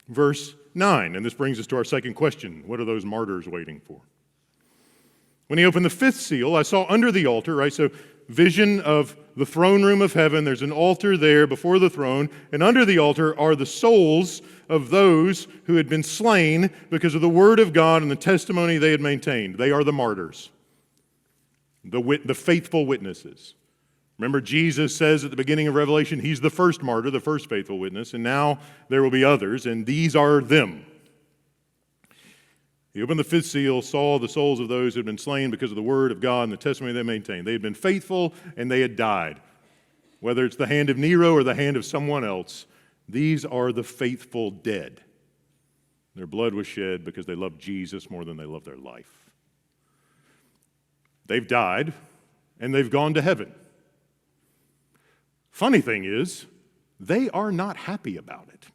verse 9. And this brings us to our second question. What are those martyrs waiting for? When he opened the fifth seal, I saw under the altar, right? So vision of the throne room of heaven. There's an altar there before the throne. And under the altar are the souls of those who had been slain because of the word of God and the testimony they had maintained. They are the martyrs, the faithful witnesses. Remember, Jesus says at the beginning of Revelation, he's the first martyr, the first faithful witness, and now there will be others, and these are them. He opened the fifth seal, saw the souls of those who had been slain because of the word of God and the testimony they maintained. They had been faithful, and they had died. Whether it's the hand of Nero or the hand of someone else, these are the faithful dead. Their blood was shed because they loved Jesus more than they loved their life. They've died, and they've gone to heaven. Funny thing is, they are not happy about it.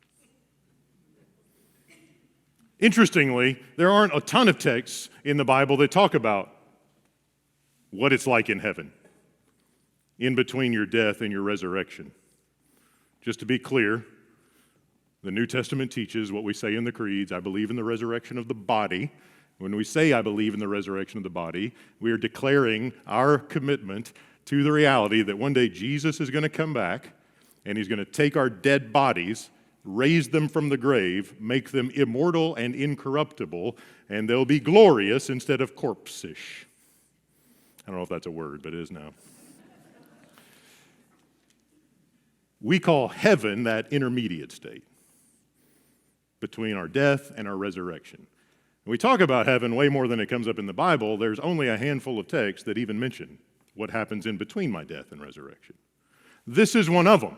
Interestingly, there aren't a ton of texts in the Bible that talk about what it's like in heaven, in between your death and your resurrection. Just to be clear, the New Testament teaches what we say in the creeds. I believe in the resurrection of the body. When we say I believe in the resurrection of the body, we are declaring our commitment to the reality that one day Jesus is going to come back and he's going to take our dead bodies, raise them from the grave, make them immortal and incorruptible, and they'll be glorious instead of corpse-ish. I don't know if that's a word, but it is now. We call heaven that intermediate state between our death and our resurrection. When we talk about heaven way more than it comes up in the Bible, there's only a handful of texts that even mention what happens in between my death and resurrection. This is one of them.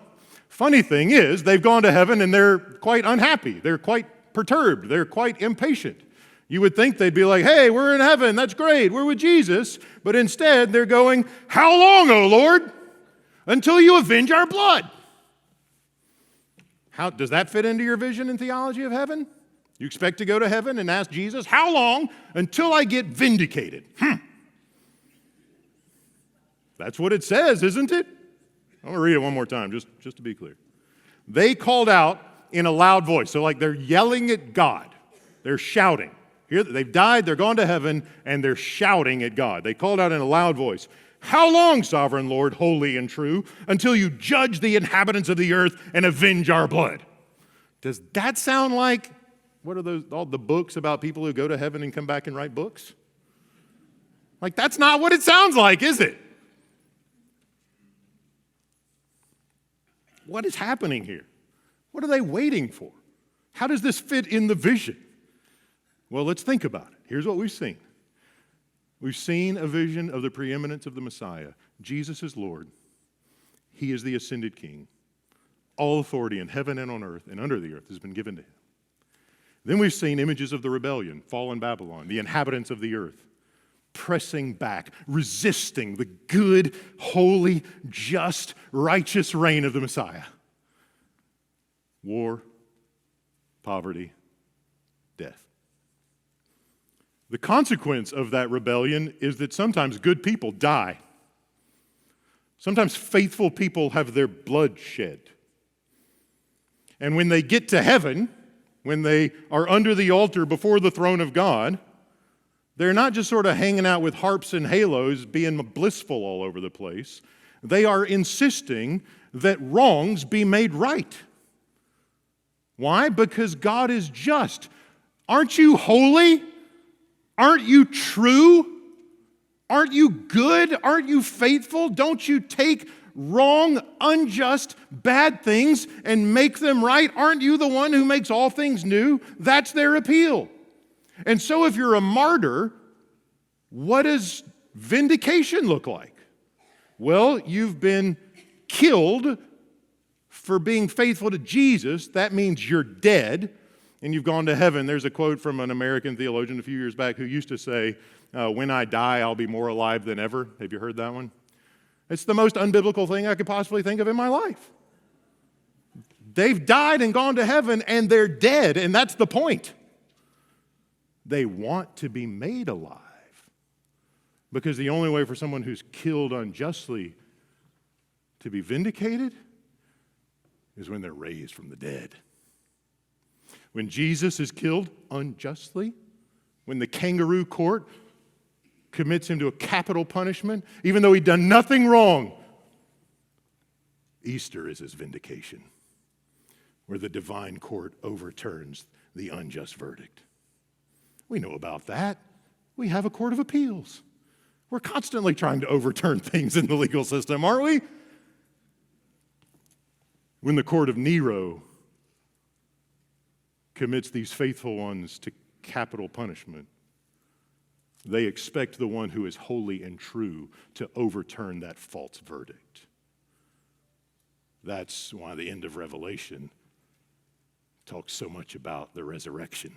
Funny thing is, they've gone to heaven and they're quite unhappy. They're quite perturbed. They're quite impatient. You would think they'd be like, hey, we're in heaven. That's great. We're with Jesus. But instead, they're going, how long, O Lord, until you avenge our blood? How does that fit into your vision and theology of heaven? You expect to go to heaven and ask Jesus, how long until I get vindicated? That's what it says, isn't it? I'm going to read it one more time, just to be clear. They called out in a loud voice. So like they're yelling at God. They're shouting. Here, they've died, they're gone to heaven, and they're shouting at God. They called out in a loud voice, how long, sovereign Lord, holy and true, until you judge the inhabitants of the earth and avenge our blood? Does that sound like, what are those, all the books about people who go to heaven and come back and write books? Like, that's not what it sounds like, is it? What is happening here? What are they waiting for? How does this fit in the vision? Well, let's think about it. Here's what we've seen. We've seen a vision of the preeminence of the Messiah. Jesus is Lord. He is the ascended King. All authority in heaven and on earth and under the earth has been given to him. Then we've seen images of the rebellion, fallen Babylon, the inhabitants of the earth, pressing back, resisting the good, holy, just, righteous reign of the Messiah. War, poverty, death. The consequence of that rebellion is that sometimes good people die. Sometimes faithful people have their blood shed. And when they get to heaven, when they are under the altar before the throne of God, they're not just sort of hanging out with harps and halos, being blissful all over the place. They are insisting that wrongs be made right. Why? Because God is just. Aren't you holy? Aren't you true? Aren't you good? Aren't you faithful? Don't you take wrong, unjust, bad things and make them right? Aren't you the one who makes all things new? That's their appeal. And so if you're a martyr, what does vindication look like? Well, you've been killed for being faithful to Jesus. That means you're dead and you've gone to heaven. There's a quote from an American theologian a few years back who used to say, when I die, I'll be more alive than ever. Have you heard that one? It's the most unbiblical thing I could possibly think of in my life. They've died and gone to heaven and they're dead, and that's the point. They want to be made alive because the only way for someone who's killed unjustly to be vindicated is when they're raised from the dead. When Jesus is killed unjustly, when the kangaroo court commits him to a capital punishment, even though he'd done nothing wrong, Easter is his vindication, where the divine court overturns the unjust verdict. We know about that. We have a court of appeals. We're constantly trying to overturn things in the legal system, aren't we? When the court of Nero commits these faithful ones to capital punishment, they expect the one who is holy and true to overturn that false verdict. That's why the end of Revelation talks so much about the resurrection.